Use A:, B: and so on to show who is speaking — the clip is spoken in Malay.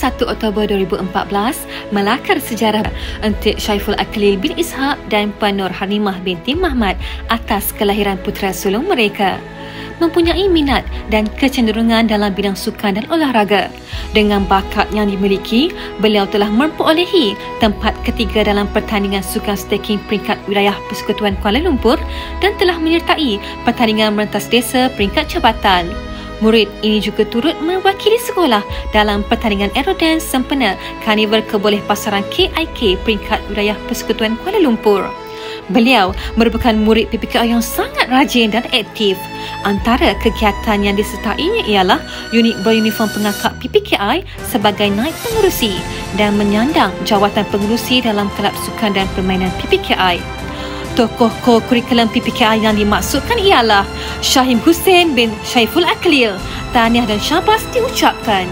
A: 1 Oktober 2014 melakar sejarah untuk Syaiful Akhlil bin Ishaq dan Puan Nur Halimah binti Mahmad atas kelahiran putera sulung mereka. Mempunyai minat dan kecenderungan dalam bidang sukan dan olahraga. Dengan bakat yang dimiliki, beliau telah memperolehi tempat ketiga dalam pertandingan sukan staking peringkat wilayah Persekutuan Kuala Lumpur dan telah menyertai pertandingan merentas desa peringkat jabatan. Murid ini juga turut mewakili sekolah dalam pertandingan aerodance sempena Karnival Keboleh Pasaran KIK peringkat wilayah Persekutuan Kuala Lumpur. Beliau merupakan murid PPKI yang sangat rajin dan aktif. Antara kegiatan yang disertainya ialah unit beruniform pengakap PPKI sebagai naib pengerusi dan menyandang jawatan pengerusi dalam kelab sukan dan permainan PPKI. Tokoh core kurikulum PPKI yang dimaksudkan ialah Syahim Hussein bin Syaiful Akhlil. Tahniah dan syabas diucapkan.